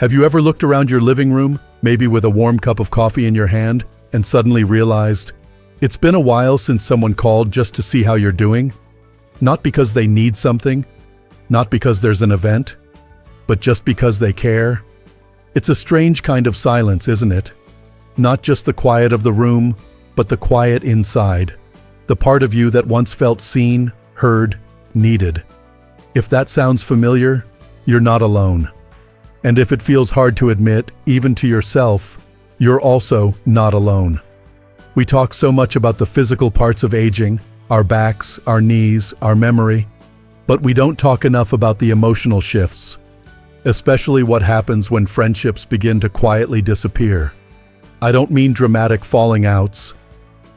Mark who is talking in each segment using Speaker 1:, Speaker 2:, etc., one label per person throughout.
Speaker 1: Have you ever looked around your living room, maybe with a warm cup of coffee in your hand, and suddenly realized, it's been a while since someone called just to see how you're doing? Not because they need something, not because there's an event, but just because they care? It's a strange kind of silence, isn't it? Not just the quiet of the room, but the quiet inside. The part of you that once felt seen, heard, needed. If that sounds familiar, you're not alone. And if it feels hard to admit, even to yourself, you're also not alone. We talk so much about the physical parts of aging, our backs, our knees, our memory, but we don't talk enough about the emotional shifts, especially what happens when friendships begin to quietly disappear. I don't mean dramatic falling outs.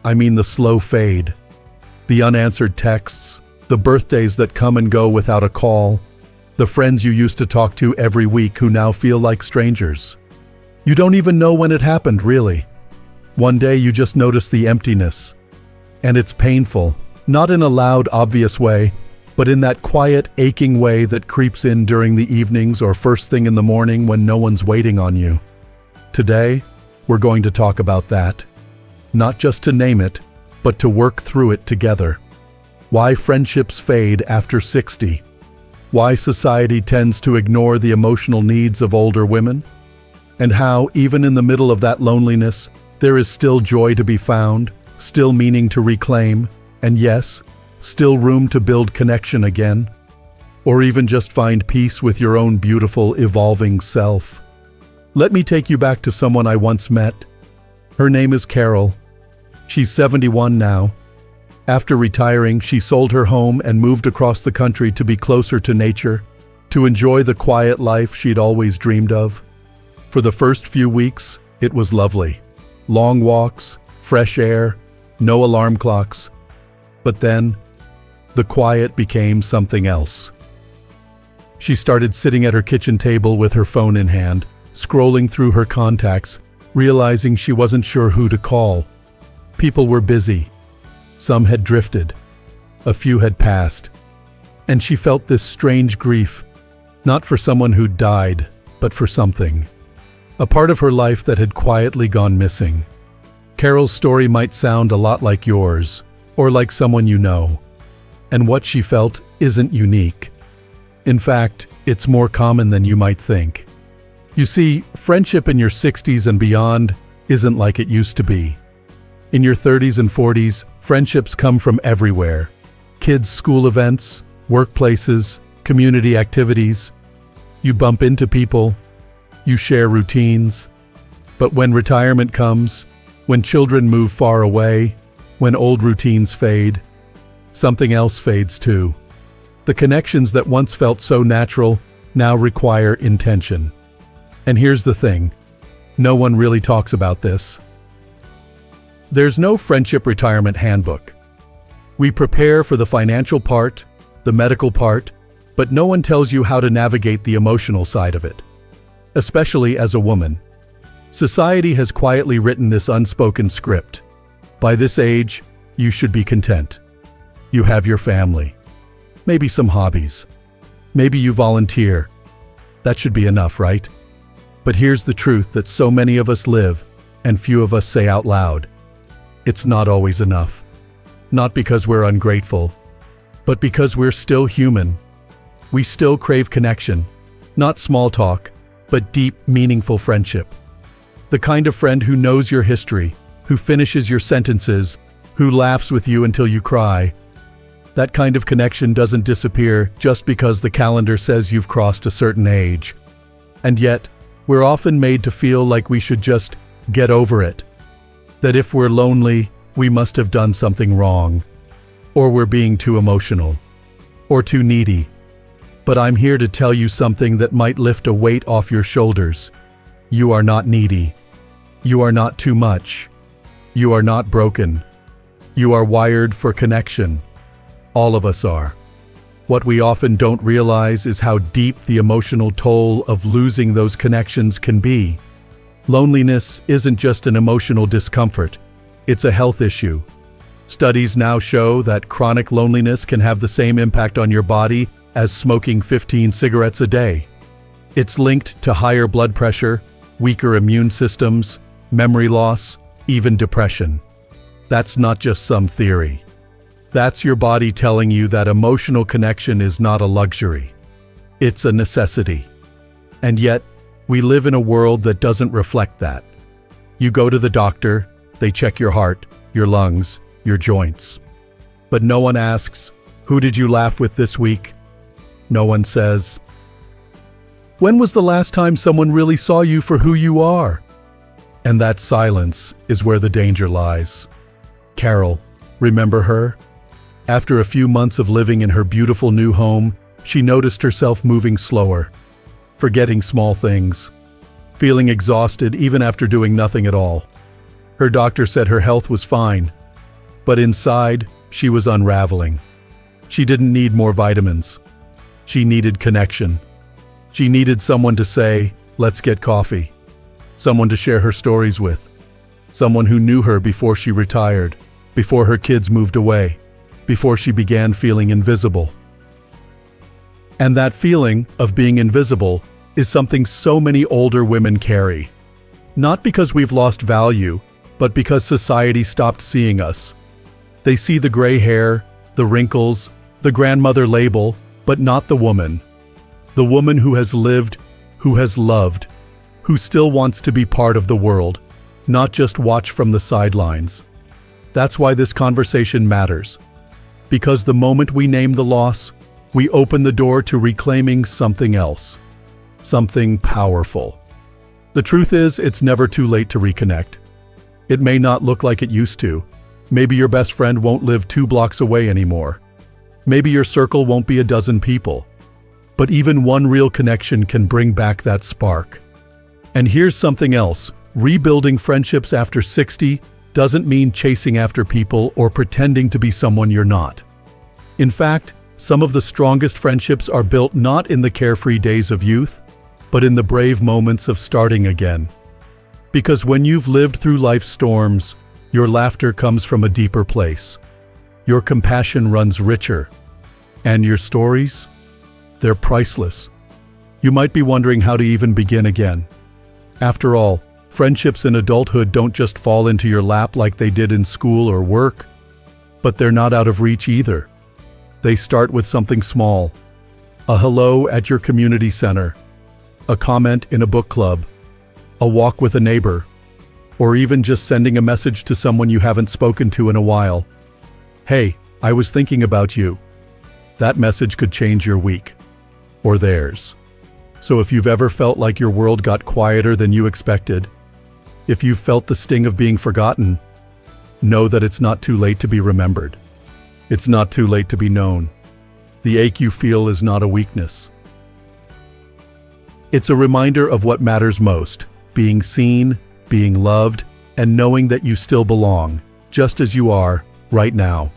Speaker 1: I mean the slow fade, the unanswered texts, the birthdays that come and go without a call, the friends you used to talk to every week who now feel like strangers. You don't even know when it happened, really. One day you just notice the emptiness. And it's painful, not in a loud, obvious way, but in that quiet, aching way that creeps in during the evenings or first thing in the morning when no one's waiting on you. Today, we're going to talk about that. Not just to name it, but to work through it together. Why friendships fade after 60. Why society tends to ignore the emotional needs of older women. And how, even in the middle of that loneliness, there is still joy to be found, still meaning to reclaim, and yes, still room to build connection again. Or even just find peace with your own beautiful, evolving self. Let me take you back to someone I once met. Her name is Carol. She's 71 now. After retiring, she sold her home and moved across the country to be closer to nature, to enjoy the quiet life she'd always dreamed of. For the first few weeks, it was lovely. Long walks, fresh air, no alarm clocks. But then, the quiet became something else. She started sitting at her kitchen table with her phone in hand, scrolling through her contacts, realizing she wasn't sure who to call. People were busy. Some had drifted. A few had passed. And she felt this strange grief, not for someone who died, but for something. A part of her life that had quietly gone missing. Carol's story might sound a lot like yours, or like someone you know. And what she felt isn't unique. In fact, it's more common than you might think. You see, friendship in your 60s and beyond isn't like it used to be. In your 30s and 40s, friendships come from everywhere. Kids' school events, workplaces, community activities. You bump into people. You share routines. But when retirement comes, when children move far away, when old routines fade, something else fades too. The connections that once felt so natural now require intention. And here's the thing, no one really talks about this. There's no friendship retirement handbook. We prepare for the financial part, the medical part, but no one tells you how to navigate the emotional side of it. Especially as a woman. Society has quietly written this unspoken script. By this age, you should be content. You have your family. Maybe some hobbies. Maybe you volunteer. That should be enough, right? But here's the truth that so many of us live, and few of us say out loud. It's not always enough. Not because we're ungrateful, but because we're still human. We still crave connection, not small talk, but deep, meaningful friendship. The kind of friend who knows your history, who finishes your sentences, who laughs with you until you cry. That kind of connection doesn't disappear just because the calendar says you've crossed a certain age. And yet, we're often made to feel like we should just get over it. That if we're lonely, we must have done something wrong. Or we're being too emotional. Or too needy. But I'm here to tell you something that might lift a weight off your shoulders. You are not needy. You are not too much. You are not broken. You are wired for connection. All of us are. What we often don't realize is how deep the emotional toll of losing those connections can be. Loneliness isn't just an emotional discomfort. It's a health issue. Studies now show that chronic loneliness can have the same impact on your body as smoking 15 cigarettes a day. It's linked to higher blood pressure, weaker immune systems, memory loss, even depression. That's not just some theory. That's your body telling you that emotional connection is not a luxury. It's a necessity. And yet, we live in a world that doesn't reflect that. You go to the doctor, they check your heart, your lungs, your joints. But no one asks, "Who did you laugh with this week?" No one says, "When was the last time someone really saw you for who you are?" And that silence is where the danger lies. Carol, remember her? After a few months of living in her beautiful new home, she noticed herself moving slower, forgetting small things, feeling exhausted even after doing nothing at all. Her doctor said her health was fine, but inside, she was unraveling. She didn't need more vitamins. She needed connection. She needed someone to say, "Let's get coffee." Someone to share her stories with. Someone who knew her before she retired, before her kids moved away, before she began feeling invisible. And that feeling of being invisible is something so many older women carry. Not because we've lost value, but because society stopped seeing us. They see the gray hair, the wrinkles, the grandmother label, but not the woman. The woman who has lived, who has loved, who still wants to be part of the world, not just watch from the sidelines. That's why this conversation matters. Because the moment we name the loss, we open the door to reclaiming something else. Something powerful. The truth is, it's never too late to reconnect. It may not look like it used to. Maybe your best friend won't live 2 blocks away anymore. Maybe your circle won't be a dozen people. But even one real connection can bring back that spark. And here's something else. Rebuilding friendships after 60 doesn't mean chasing after people or pretending to be someone you're not. In fact, some of the strongest friendships are built not in the carefree days of youth, but in the brave moments of starting again. Because when you've lived through life's storms, your laughter comes from a deeper place. Your compassion runs richer. And your stories? They're priceless. You might be wondering how to even begin again. After all, friendships in adulthood don't just fall into your lap like they did in school or work, but they're not out of reach either. They start with something small. A hello at your community center, a comment in a book club, a walk with a neighbor, or even just sending a message to someone you haven't spoken to in a while. "Hey, I was thinking about you." That message could change your week, or theirs. So if you've ever felt like your world got quieter than you expected, if you've felt the sting of being forgotten, know that it's not too late to be remembered. It's not too late to be known. The ache you feel is not a weakness. It's a reminder of what matters most: being seen, being loved, and knowing that you still belong, just as you are, right now.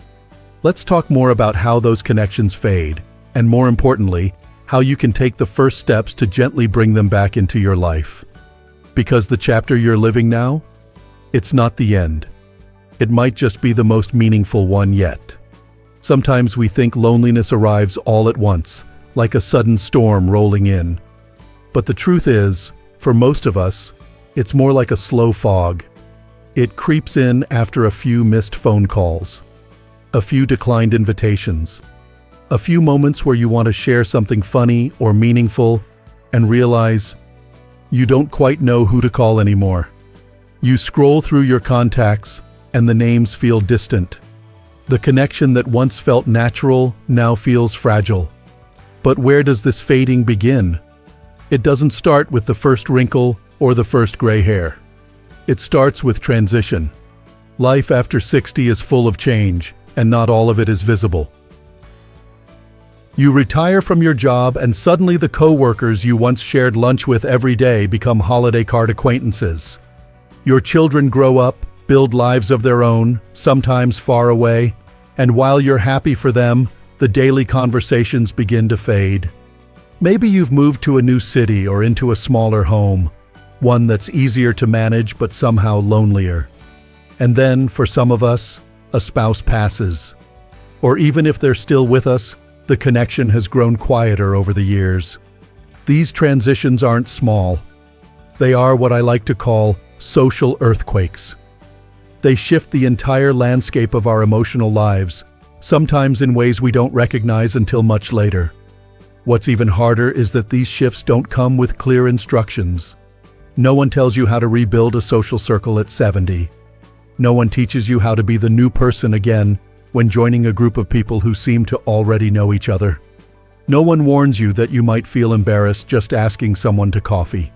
Speaker 1: Let's talk more about how those connections fade, and more importantly, how you can take the first steps to gently bring them back into your life. Because the chapter you're living now, it's not the end. It might just be the most meaningful one yet. Sometimes we think loneliness arrives all at once, like a sudden storm rolling in. But the truth is, for most of us, it's more like a slow fog. It creeps in after a few missed phone calls, a few declined invitations, a few moments where you want to share something funny or meaningful and realize you don't quite know who to call anymore. You scroll through your contacts and the names feel distant. The connection that once felt natural now feels fragile. But where does this fading begin? It doesn't start with the first wrinkle or the first gray hair. It starts with transition. Life after 60 is full of change, and not all of it is visible. You retire from your job and suddenly the co-workers you once shared lunch with every day become holiday card acquaintances. Your children grow up, build lives of their own, sometimes far away, and while you're happy for them, the daily conversations begin to fade. Maybe you've moved to a new city or into a smaller home, one that's easier to manage but somehow lonelier. And then, for some of us, a spouse passes. Or even if they're still with us, the connection has grown quieter over the years. These transitions aren't small. They are what I like to call social earthquakes. They shift the entire landscape of our emotional lives, sometimes in ways we don't recognize until much later. What's even harder is that these shifts don't come with clear instructions. No one tells you how to rebuild a social circle at 70. No one teaches you how to be the new person again when joining a group of people who seem to already know each other. No one warns you that you might feel embarrassed just asking someone to coffee.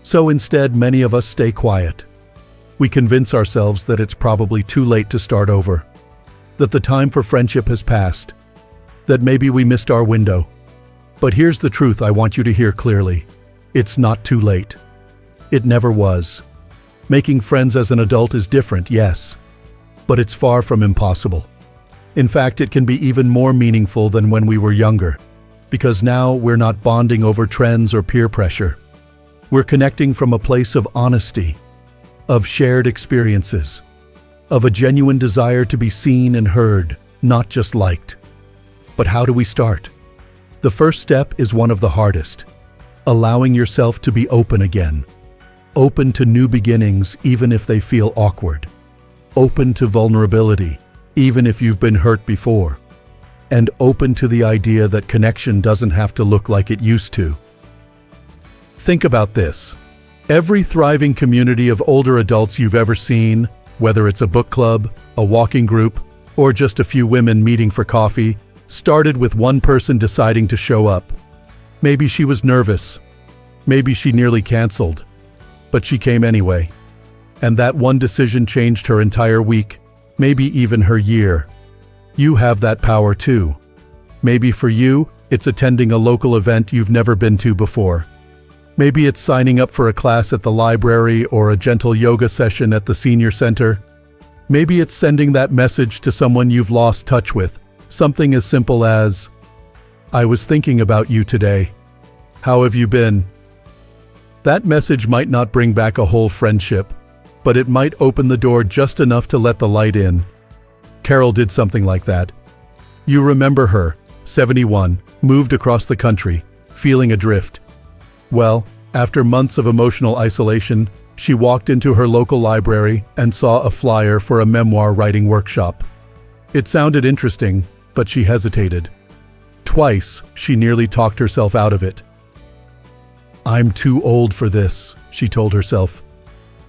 Speaker 1: So instead, many of us stay quiet. We convince ourselves that it's probably too late to start over, that the time for friendship has passed, that maybe we missed our window. But here's the truth I want you to hear clearly. It's not too late. It never was. Making friends as an adult is different, yes, but it's far from impossible. In fact, it can be even more meaningful than when we were younger, because now we're not bonding over trends or peer pressure. We're connecting from a place of honesty, of shared experiences, of a genuine desire to be seen and heard, not just liked. But how do we start? The first step is one of the hardest: allowing yourself to be open again. Open to new beginnings, even if they feel awkward. Open to vulnerability, even if you've been hurt before. And open to the idea that connection doesn't have to look like it used to. Think about this. Every thriving community of older adults you've ever seen, whether it's a book club, a walking group, or just a few women meeting for coffee, started with one person deciding to show up. Maybe she was nervous. Maybe she nearly canceled. But she came anyway. And that one decision changed her entire week, maybe even her year. You have that power too. Maybe for you, it's attending a local event you've never been to before. Maybe it's signing up for a class at the library or a gentle yoga session at the senior center. Maybe it's sending that message to someone you've lost touch with, something as simple as, "I was thinking about you today. How have you been?" That message might not bring back a whole friendship, but it might open the door just enough to let the light in. Carol did something like that. You remember her, 71, moved across the country, feeling adrift. Well, after months of emotional isolation, she walked into her local library and saw a flyer for a memoir writing workshop. It sounded interesting, but she hesitated. Twice, she nearly talked herself out of it. "I'm too old for this," she told herself.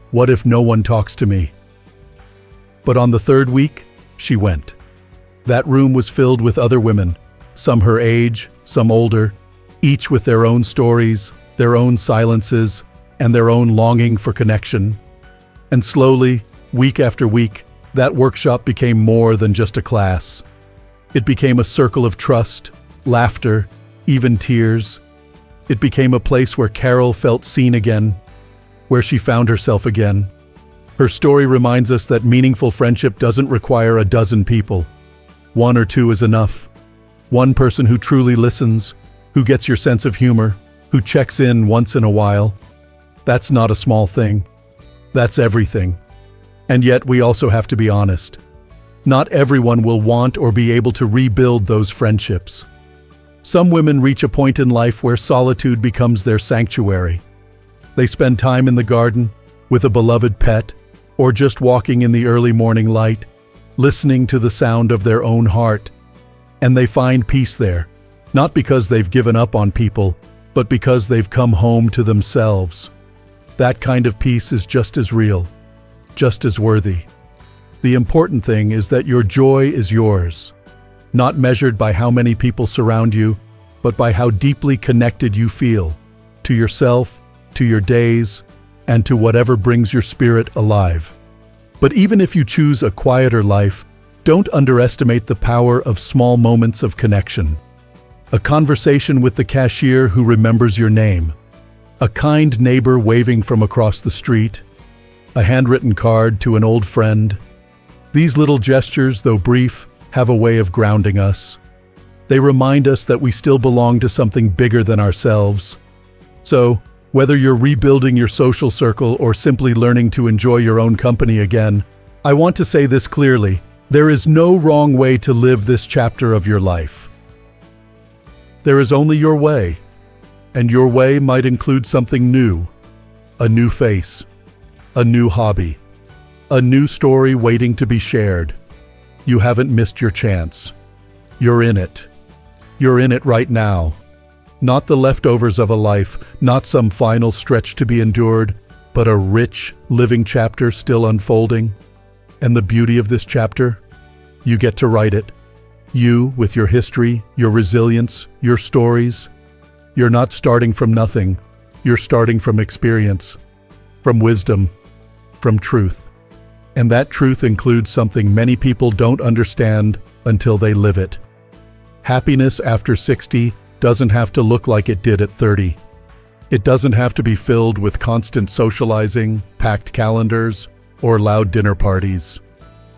Speaker 1: "What if no one talks to me?" But on the third week, she went. That room was filled with other women, some her age, some older, each with their own stories, their own silences, and their own longing for connection. And slowly, week after week, that workshop became more than just a class. It became a circle of trust, laughter, even tears. It became a place where Carol felt seen again, where she found herself again. Her story reminds us that meaningful friendship doesn't require a dozen people. One or two is enough. One person who truly listens, who gets your sense of humor, who checks in once in a while. That's not a small thing. That's everything. And yet we also have to be honest. Not everyone will want or be able to rebuild those friendships. Some women reach a point in life where solitude becomes their sanctuary. They spend time in the garden, with a beloved pet, or just walking in the early morning light, listening to the sound of their own heart. And they find peace there, not because they've given up on people, but because they've come home to themselves. That kind of peace is just as real, just as worthy. The important thing is that your joy is yours, not measured by how many people surround you, but by how deeply connected you feel to yourself, to your days, and to whatever brings your spirit alive. But even if you choose a quieter life, don't underestimate the power of small moments of connection. A conversation with the cashier who remembers your name, a kind neighbor waving from across the street, a handwritten card to an old friend. These little gestures, though brief, have a way of grounding us. They remind us that we still belong to something bigger than ourselves. So, whether you're rebuilding your social circle or simply learning to enjoy your own company again, I want to say this clearly: there is no wrong way to live this chapter of your life. There is only your way. And your way might include something new, a new face, a new hobby, a new story waiting to be shared. You haven't missed your chance. You're in it. You're in it right now. Not the leftovers of a life, not some final stretch to be endured, but a rich, living chapter still unfolding. And the beauty of this chapter? You get to write it. You, with your history, your resilience, your stories. You're not starting from nothing. You're starting from experience, from wisdom, from truth. And that truth includes something many people don't understand until they live it. Happiness after 60 doesn't have to look like it did at 30. It doesn't have to be filled with constant socializing, packed calendars, or loud dinner parties.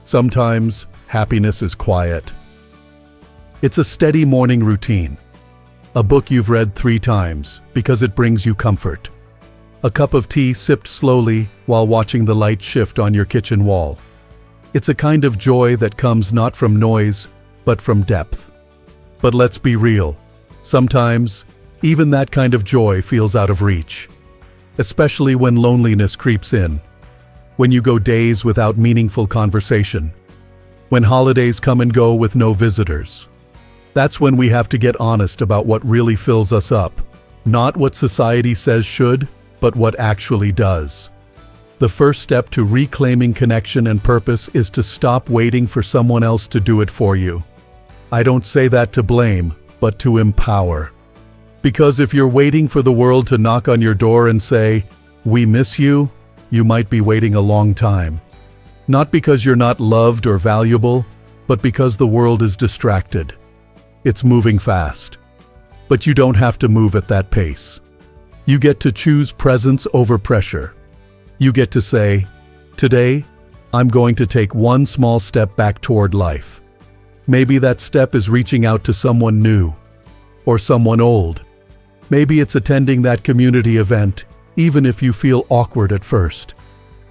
Speaker 1: Sometimes, happiness is quiet. It's a steady morning routine. A book you've read 3 times because it brings you comfort. A cup of tea sipped slowly while watching the light shift on your kitchen wall. It's a kind of joy that comes not from noise, but from depth. But let's be real. Sometimes, even that kind of joy feels out of reach. Especially when loneliness creeps in. When you go days without meaningful conversation. When holidays come and go with no visitors. That's when we have to get honest about what really fills us up. Not what society says should, but what actually does. The first step to reclaiming connection and purpose is to stop waiting for someone else to do it for you. I don't say that to blame, but to empower. Because if you're waiting for the world to knock on your door and say, "We miss you," you might be waiting a long time. Not because you're not loved or valuable, but because the world is distracted. It's moving fast. But you don't have to move at that pace. You get to choose presence over pressure. You get to say, "Today, I'm going to take one small step back toward life." Maybe that step is reaching out to someone new, or someone old. Maybe it's attending that community event, even if you feel awkward at first.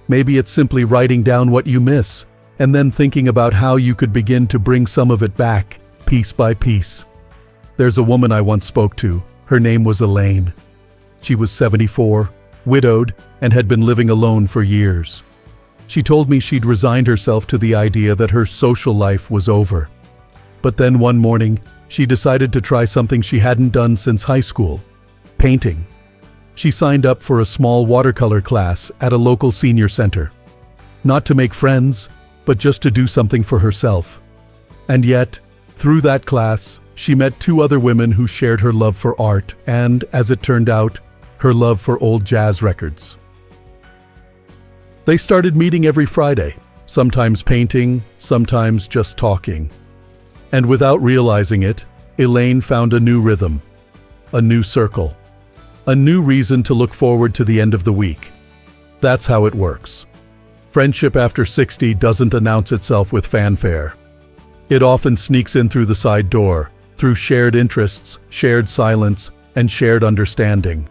Speaker 1: Maybe it's simply writing down what you miss, and then thinking about how you could begin to bring some of it back, piece by piece. There's a woman I once spoke to. Her name was Elaine. She was 74, widowed, and had been living alone for years. She told me she'd resigned herself to the idea that her social life was over. But then one morning, she decided to try something she hadn't done since high school: painting. She signed up for a small watercolor class at a local senior center. Not to make friends, but just to do something for herself. And yet, through that class, she met 2 other women who shared her love for art and, as it turned out, her love for old jazz records. They started meeting every Friday, sometimes painting, sometimes just talking. And without realizing it, Elaine found a new rhythm, a new circle, a new reason to look forward to the end of the week. That's how it works. Friendship after 60 doesn't announce itself with fanfare. It often sneaks in through the side door, through shared interests, shared silence, and shared understanding.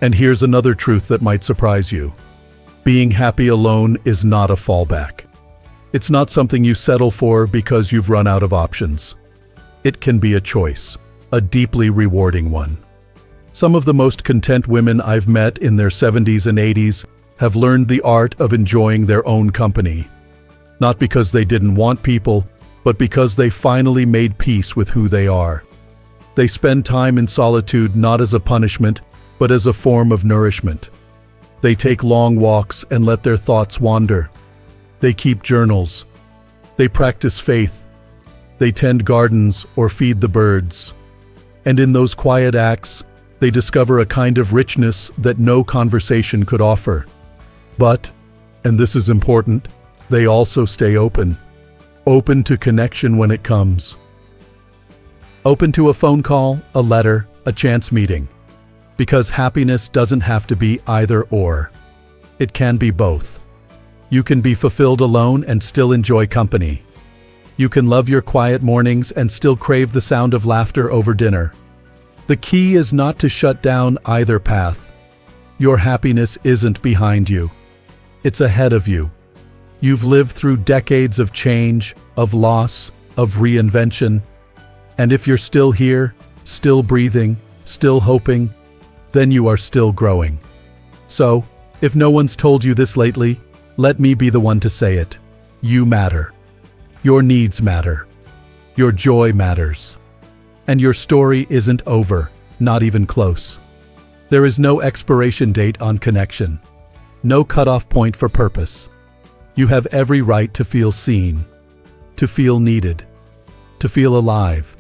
Speaker 1: And here's another truth that might surprise you. Being happy alone is not a fallback. It's not something you settle for because you've run out of options. It can be a choice, a deeply rewarding one. Some of the most content women I've met in their 70s and 80s have learned the art of enjoying their own company. Not because they didn't want people, but because they finally made peace with who they are. They spend time in solitude not as a punishment, but as a form of nourishment. They take long walks and let their thoughts wander. They keep journals. They practice faith. They tend gardens or feed the birds. And in those quiet acts, they discover a kind of richness that no conversation could offer. But, and this is important, they also stay open. Open to connection when it comes. Open to a phone call, a letter, a chance meeting. Because happiness doesn't have to be either or. It can be both. You can be fulfilled alone and still enjoy company. You can love your quiet mornings and still crave the sound of laughter over dinner. The key is not to shut down either path. Your happiness isn't behind you. It's ahead of you. You've lived through decades of change, of loss, of reinvention. And if you're still here, still breathing, still hoping, then you are still growing. So, if no one's told you this lately, let me be the one to say it. You matter. Your needs matter. Your joy matters. And your story isn't over, not even close. There is no expiration date on connection. No cutoff point for purpose. You have every right to feel seen, to feel needed, to feel alive.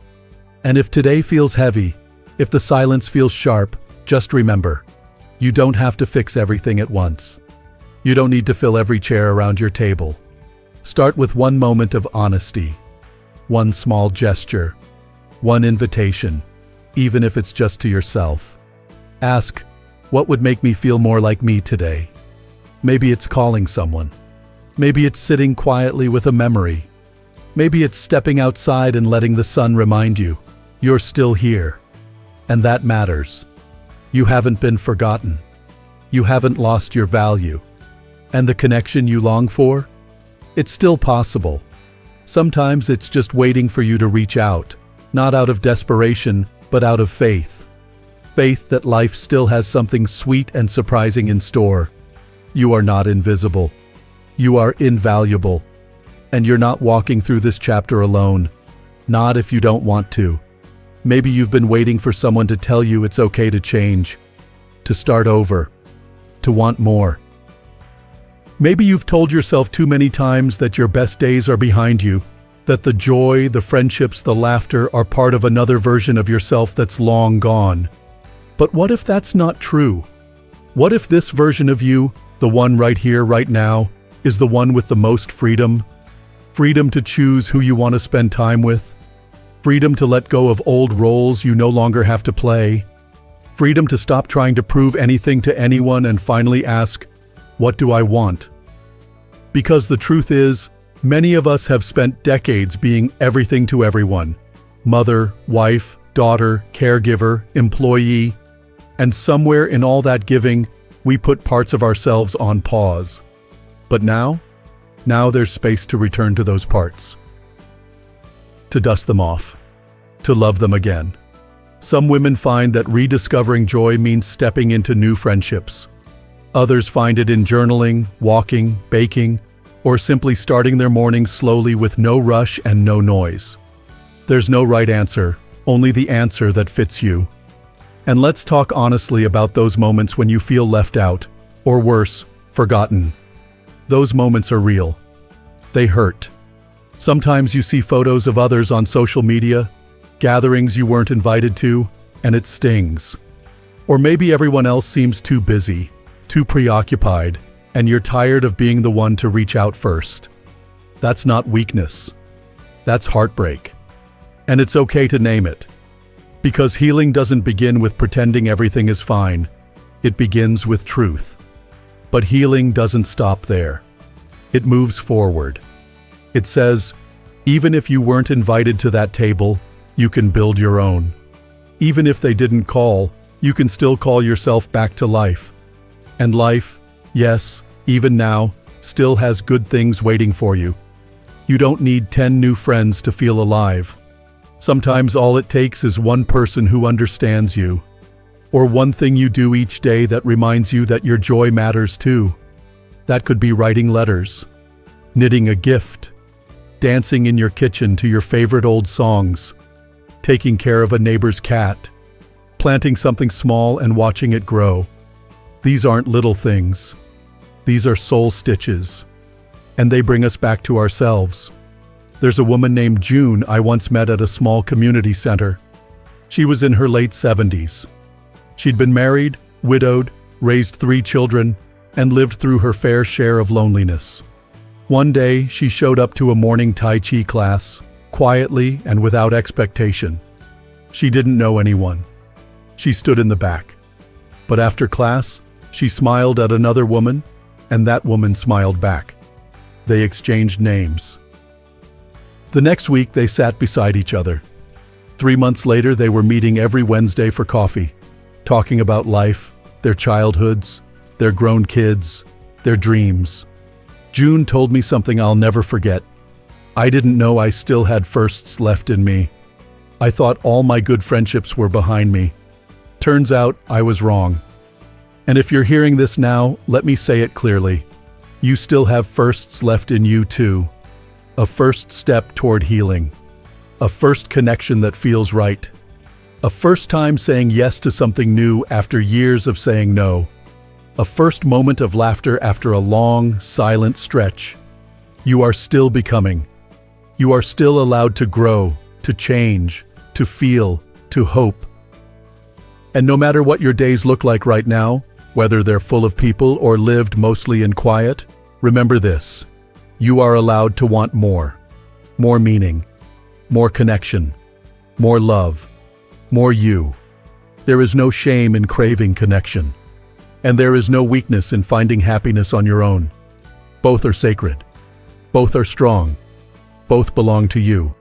Speaker 1: And if today feels heavy, if the silence feels sharp, just remember, you don't have to fix everything at once. You don't need to fill every chair around your table. Start with one moment of honesty, one small gesture, one invitation, even if it's just to yourself. Ask, what would make me feel more like me today? Maybe it's calling someone. Maybe it's sitting quietly with a memory. Maybe it's stepping outside and letting the sun remind you, you're still here. And that matters. You haven't been forgotten. You haven't lost your value. And the connection you long for? It's still possible. Sometimes it's just waiting for you to reach out, not out of desperation, but out of faith. Faith that life still has something sweet and surprising in store. You are not invisible. You are invaluable. And you're not walking through this chapter alone. Not if you don't want to. Maybe you've been waiting for someone to tell you it's okay to change, to start over, to want more. Maybe you've told yourself too many times that your best days are behind you, that the joy, the friendships, the laughter are part of another version of yourself that's long gone. But what if that's not true? What if this version of you, the one right here, right now, is the one with the most freedom? Freedom to choose who you want to spend time with. Freedom to let go of old roles you no longer have to play. Freedom to stop trying to prove anything to anyone and finally ask, what do I want? Because the truth is, many of us have spent decades being everything to everyone. Mother, wife, daughter, caregiver, employee. And somewhere in all that giving, we put parts of ourselves on pause. But now there's space to return to those parts. To dust them off. To love them again. Some women find that rediscovering joy means stepping into new friendships. Others find it in journaling, walking, baking, or simply starting their mornings slowly with no rush and no noise. There's no right answer, only the answer that fits you. And let's talk honestly about those moments when you feel left out, or worse, forgotten. Those moments are real. They hurt. Sometimes you see photos of others on social media, gatherings you weren't invited to, and it stings. Or maybe everyone else seems too busy, too preoccupied, and you're tired of being the one to reach out first. That's not weakness. That's heartbreak. And it's okay to name it. Because healing doesn't begin with pretending everything is fine. It begins with truth. But healing doesn't stop there. It moves forward. It says, even if you weren't invited to that table, you can build your own. Even if they didn't call, you can still call yourself back to life. And life, yes, even now, still has good things waiting for you. You don't need 10 new friends to feel alive. Sometimes all it takes is one person who understands you. Or one thing you do each day that reminds you that your joy matters too. That could be writing letters, knitting a gift, dancing in your kitchen to your favorite old songs, taking care of a neighbor's cat, planting something small and watching it grow. These aren't little things. These are soul stitches. And they bring us back to ourselves. There's a woman named June I once met at a small community center. She was in her late 70s. She'd been married, widowed, raised 3 children, and lived through her fair share of loneliness. One day, she showed up to a morning Tai Chi class, quietly and without expectation. She didn't know anyone. She stood in the back. But after class, she smiled at another woman, and that woman smiled back. They exchanged names. The next week, they sat beside each other. 3 months later, they were meeting every Wednesday for coffee, talking about life, their childhoods, their grown kids, their dreams. June told me something I'll never forget. I didn't know I still had firsts left in me. I thought all my good friendships were behind me. Turns out I was wrong. And if you're hearing this now, let me say it clearly. You still have firsts left in you too. A first step toward healing. A first connection that feels right. A first time saying yes to something new after years of saying no. A first moment of laughter after a long, silent stretch. You are still becoming. You are still allowed to grow, to change, to feel, to hope. And no matter what your days look like right now, whether they're full of people or lived mostly in quiet, remember this: you are allowed to want more. More meaning, more connection, more love, more you. There is no shame in craving connection, and there is no weakness in finding happiness on your own. Both are sacred. Both are strong. Both belong to you.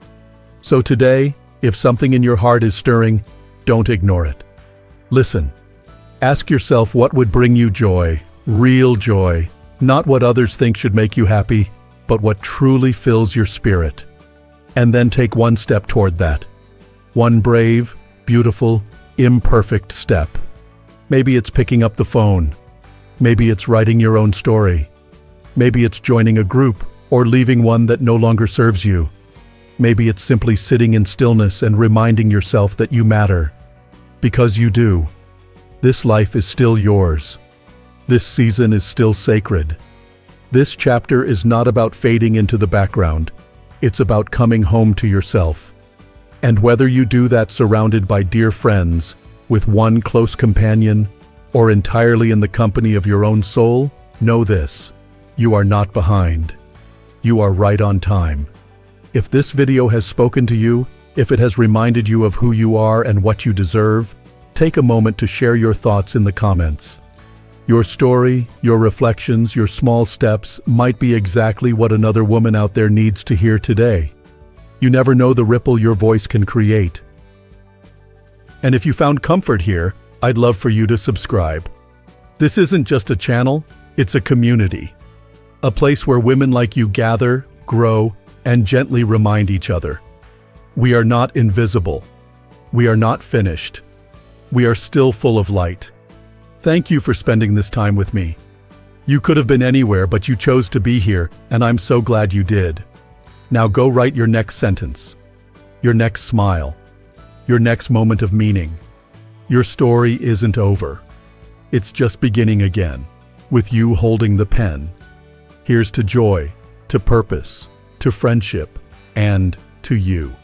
Speaker 1: So today, if something in your heart is stirring, don't ignore it. Listen. Ask yourself what would bring you joy, real joy, not what others think should make you happy, but what truly fills your spirit. And then take one step toward that. One brave, beautiful, imperfect step. Maybe it's picking up the phone. Maybe it's writing your own story. Maybe it's joining a group or leaving one that no longer serves you. Maybe it's simply sitting in stillness and reminding yourself that you matter. Because you do. This life is still yours. This season is still sacred. This chapter is not about fading into the background. It's about coming home to yourself. And whether you do that surrounded by dear friends, with one close companion, or entirely in the company of your own soul, know this: you are not behind. You are right on time. If this video has spoken to you, if it has reminded you of who you are and what you deserve, take a moment to share your thoughts in the comments. Your story, your reflections, your small steps might be exactly what another woman out there needs to hear today. You never know the ripple your voice can create. And if you found comfort here, I'd love for you to subscribe. This isn't just a channel, it's a community. A place where women like you gather, grow, and gently remind each other. We are not invisible. We are not finished. We are still full of light. Thank you for spending this time with me. You could have been anywhere, but you chose to be here, and I'm so glad you did. Now go write your next sentence, your next smile, your next moment of meaning. Your story isn't over. It's just beginning again, with you holding the pen. Here's to joy, to purpose, to friendship, and to you.